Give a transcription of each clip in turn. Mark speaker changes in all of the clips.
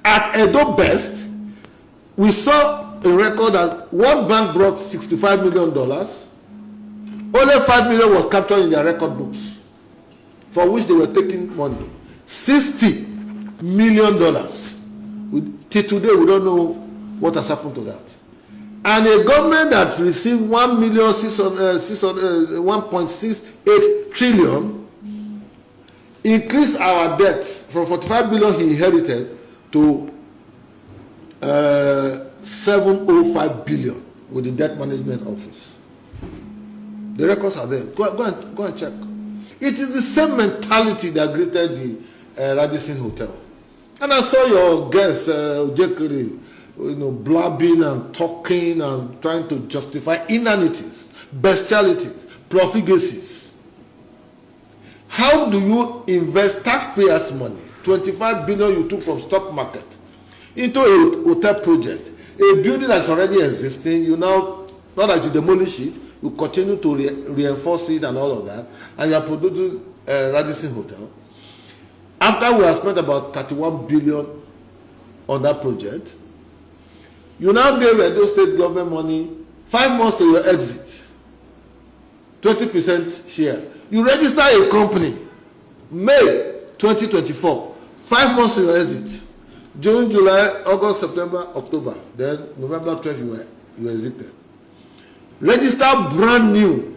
Speaker 1: At Edo Best, we saw a record that one bank brought $65 million. Only $5 million was captured in their record books, for which they were taking money. $60 million. Till today, we don't know what has happened to that. And a government that received 1.68 trillion increased our debts from 45 billion he inherited to 705 billion with the debt management office. The records are there. Go and check. It is the same mentality that greeted the Radisson Hotel. And I saw your guest, Jekiri, blabbing and talking and trying to justify inanities, bestialities, profligacies. How do you invest taxpayers' money, 25 billion you took from stock market, into a hotel project, a building that's already existing? You now, not that you demolish it, you continue to reinforce it and all of that, and you are producing Radisson Hotel. After we have spent about 31 billion on that project, you now gave Edo State government money 5 months to your exit, 20% share. You register a company, May 2024, 5 months to your exit. June, July, August, September, October. Then November 12th, you exited. Register brand new,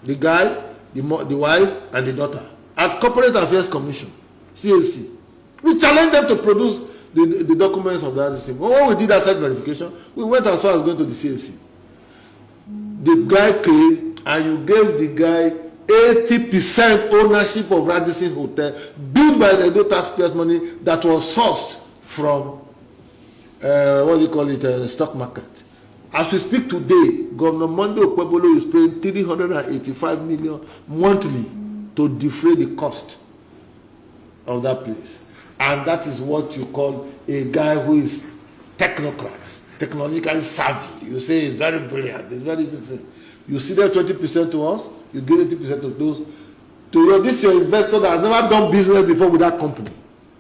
Speaker 1: the guy, the wife, and the daughter at Corporate Affairs Commission, CAC. We challenged them to produce the documents of that thing. When we did asset verification, we went as far as going to the CAC. The guy came and you gave the guy 80% ownership of Radisson Hotel, built by the Edo taxpayers' money that was sourced from stock market. As we speak today, Governor Monday Okpevholo is paying 385 million monthly to defray the cost of that place. And that is what you call a guy who is technocrat, technologically savvy. You say it's very brilliant. It's very interesting. You see that 20% to us, you give 80% to those. This your investor that has never done business before with that company.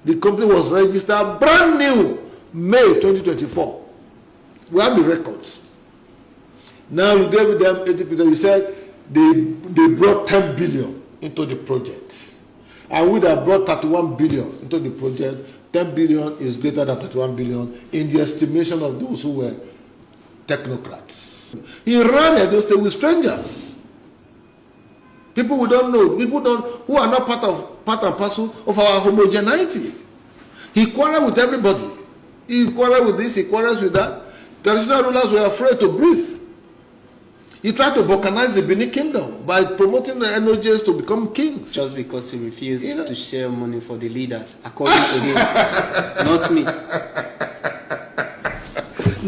Speaker 1: The company was registered brand new May 2024. We have the records. Now you gave them 80%. You said they brought 10 billion into the project. And we have brought 31 billion into the project. 10 billion is greater than 31 billion in the estimation of those who were technocrats. He ran Edo State with strangers. People we don't know, who are not part and parcel of our homogeneity. He quarreled with everybody. He quarreled with this, he quarrels with that. Traditional rulers were afraid to breathe. He tried to balkanize the Benin Kingdom by promoting the NOJs to become kings.
Speaker 2: Just because he refused to share money for the leaders, according to him, not me.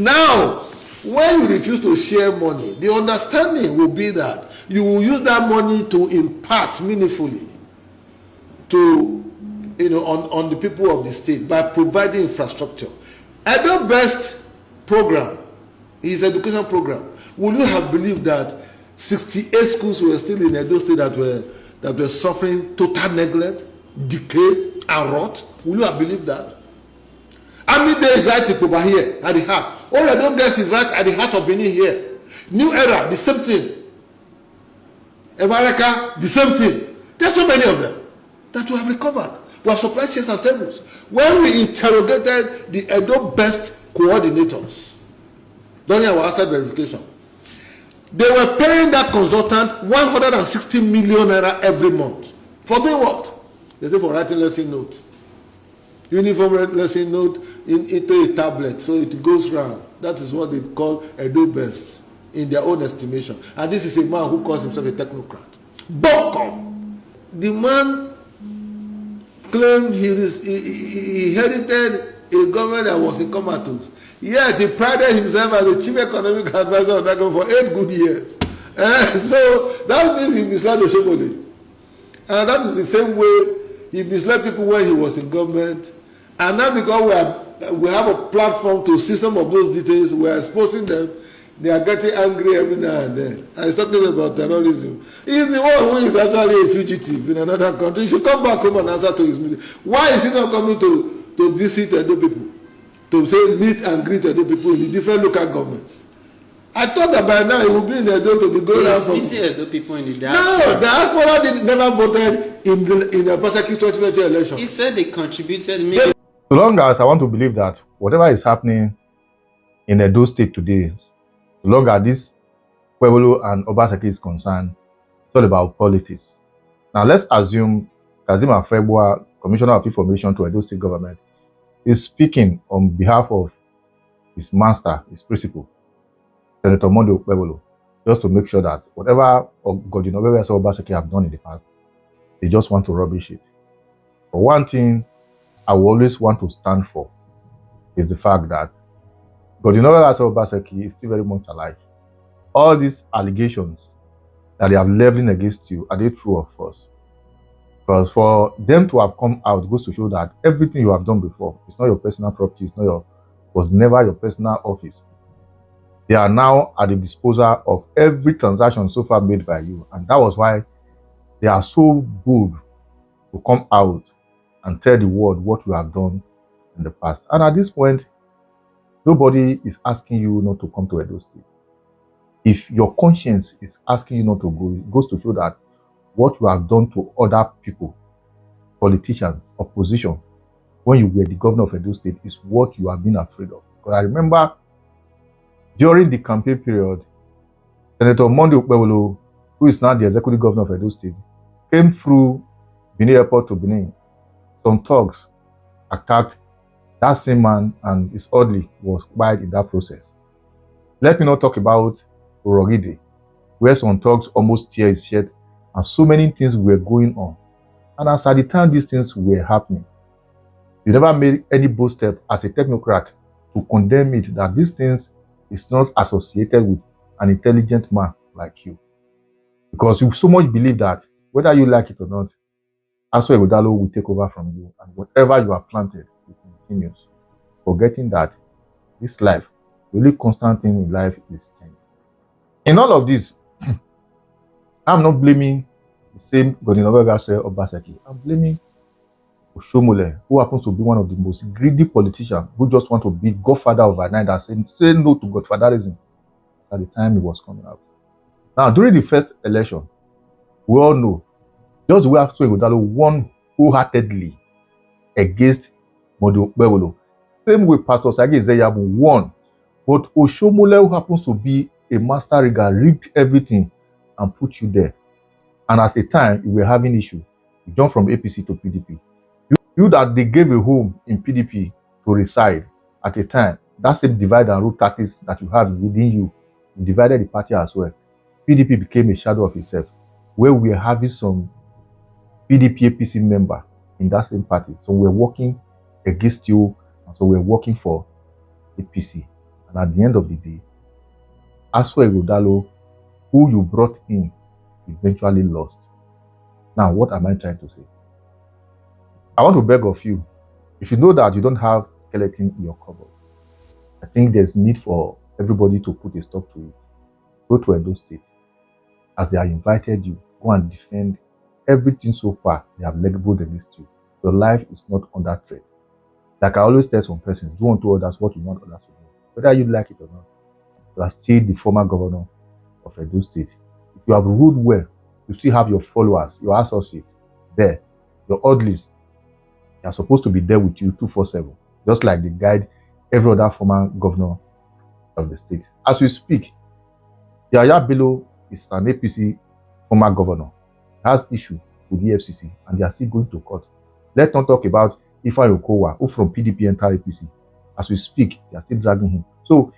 Speaker 1: Now, when you refuse to share money, the understanding will be that you will use that money to impart meaningfully to, on the people of the state by providing infrastructure. Edo Best program, his education program, would you have believed that 68 schools were still in Edo State that were suffering total neglect, decay, and rot? Would you have believed that? Army Day is right in here at the heart. All Edo Best is right at the heart of Benin here. New Era, the same thing. Evareka, the same thing. There's so many of them that we have recovered. We have supplied chairs and tables. When we interrogated the Edo Best coordinators during our asset verification, they were paying that consultant 160 million naira every month. For doing what? They say for writing lesson notes. Uniform lesson note into a tablet, so it goes round. That is what they call Edo Best in their own estimation. And this is a man who calls himself a technocrat. Bocom! The man claimed he inherited a government that was in comatose. Yet he prided himself as the chief economic advisor of that government for 8 good years. So that means he misled Oshobole. And that is the same way he misled people when he was in government. And now because we have a platform to see some of those details, we are exposing them. They are getting angry every now and then. And he's talking about terrorism. He's the one who is actually a fugitive in another country. He should come back home and answer to his meeting. Why is he not coming to visit Edo people? to say meet and greet Edo people in the different local governments. I thought that by now it would be in Edo to be going around from.
Speaker 2: Meeting Edo people in the diaspora.
Speaker 1: No, diaspora never voted in the Obaseki 2020 election.
Speaker 2: He said they contributed maybe.
Speaker 3: So long as I want to believe that whatever is happening in Edo State today, so long as this okpevholo and Obaseki is concerned, it's all about politics. Now let's assume Kazeem Afegbua, Commissioner of Information to Edo State government, is speaking on behalf of his master, his principal, Senator Monday Okpevholo, just to make sure that whatever Godwin Obaseki have done in the past, they just want to rubbish it. But one thing I will always want to stand for is the fact that Godwin Obaseki is still very much alive. All these allegations that they have leveling against you, are they true or false? Because for them to have come out goes to show that everything you have done before, it's not your personal property, was never your personal office. They are now at the disposal of every transaction so far made by you. And that was why they are so good to come out and tell the world what you have done in the past. And at this point, nobody is asking you not to come to Edo State. If your conscience is asking you not to go, it goes to show that what you have done to other people, politicians, opposition, when you were the governor of Edo State, is what you have been afraid of. Because I remember during the campaign period, Senator Monday Okpevholo, who is now the executive governor of Edo State, came through Benin Airport to Benin. Some thugs attacked that same man, and his orderly was quiet in that process. Let me not talk about Rogide, where some thugs almost tear his shirt, and so many things were going on. And as at the time these things were happening, you never made any bold step as a technocrat to condemn it, that these things is not associated with an intelligent man like you. Because you so much believe that whether you like it or not, Aso Ighodalo will take over from you, and whatever you have planted will continue. Forgetting that this life, the only constant thing in life is change. In all of this, I'm not blaming the same Godwin Obaseki. I'm blaming Oshomole, who happens to be one of the most greedy politicians who just want to be godfather overnight and say no to godfatherism at the time he was coming out. Now, during the first election, we all know just where Aso Ighodalo won wholeheartedly against Monday Okpevholo. Same way Pastor Sagi Zeyabu won, but Oshomole, who happens to be a master rigger, rigged everything and put you there. And at the time, you were having issue. You jumped from APC to PDP. You that they gave a home in PDP to reside at a time, that same divide and rule tactics that you have within you, you divided the party as well. PDP became a shadow of itself, where we are having some PDP APC member in that same party. So we're working against you, and so we're working for APC. And at the end of the day, Aso Ighodalo, who you brought in, eventually lost. Now, what am I trying to say? I want to beg of you, if you know that you don't have skeleton in your cupboard, I think there's need for everybody to put a stop to it. Go to Edo State. As they have invited you, go and defend everything so far they have labeled against you. Your life is not under threat. Like I always tell some persons, do unto others what you want others to do. Whether you like it or not, you are still the former governor of Edo State. If you have ruled well, you still have your followers, your associates there, your orderlies. They are supposed to be there with you 247, just like they guide every other former governor of the state. As we speak, Yaya Bello is an APC former governor. He has issue with the FCC, and they are still going to court. Let's not talk about Ifeanyi Okowa, who from PDP entered APC. As we speak, they are still dragging him. So,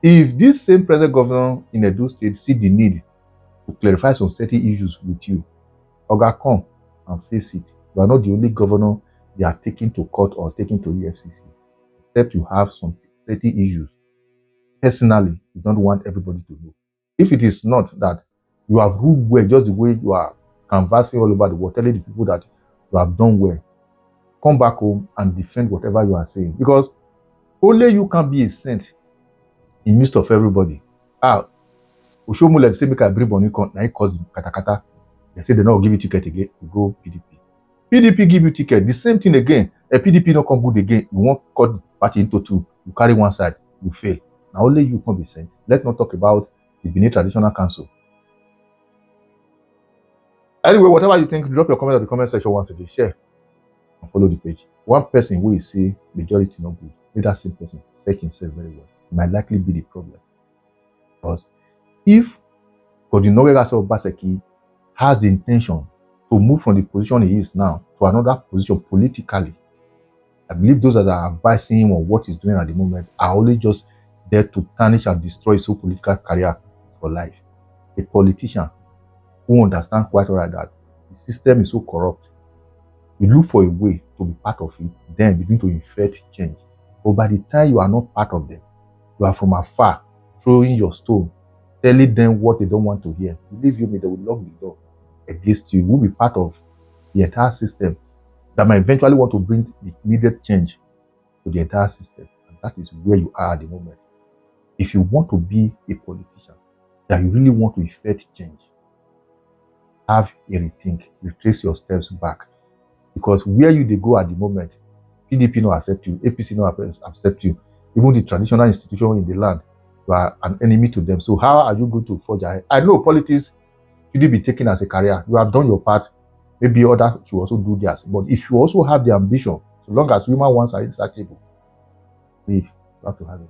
Speaker 3: if this same present governor in Edo State see the need to clarify some certain issues with you, Oga, come and face it. You are not the only governor they are taking to court or taking to the FCC, except you have some certain issues. Personally, you don't want everybody to know. If it is not that you have ruled well, just the way you are canvassing all over the world, telling the people that you have done well, come back home and defend whatever you are saying. Because only you can be a saint in midst of everybody. Oshomole say make I bring money, now he cause katakata. They say they not give you ticket again, you go PDP. PDP give you ticket, the same thing again. A PDP not come good again, you won't cut party into two, you carry one side, you fail. Now only you can be sent. Let's not talk about the Benin Traditional Council. Anyway, whatever you think, drop your comment in the comment section once again. Share and follow the page. One person will say majority no good. Let that same person search himself very well. It might likely be the problem. Because if Godinowera Obaseki has the intention to move from the position he is now to another position politically, I believe those that are advising him on what he's doing at the moment are only just there to tarnish and destroy his whole political career for life. A politician who understands quite well that the system is so corrupt, you look for a way to be part of it, then begin to effect change. But by the time you are not part of them, you are from afar, throwing your stone, telling them what they don't want to hear. Believe you me, they will lock the door against you. You will be part of the entire system that might eventually want to bring the needed change to the entire system. And that is where you are at the moment. If you want to be a politician, that you really want to effect change, have a rethink, retrace your steps back. Because where you they go at the moment, PDP no accept you, APC no accept you, even the traditional institution in the land, you are an enemy to them. So how are you going to forge ahead? I know politics should be taken as a career. You have done your part. Maybe others should also do theirs. But if you also have the ambition, so long as human ones are insatiable, please, you have to have it.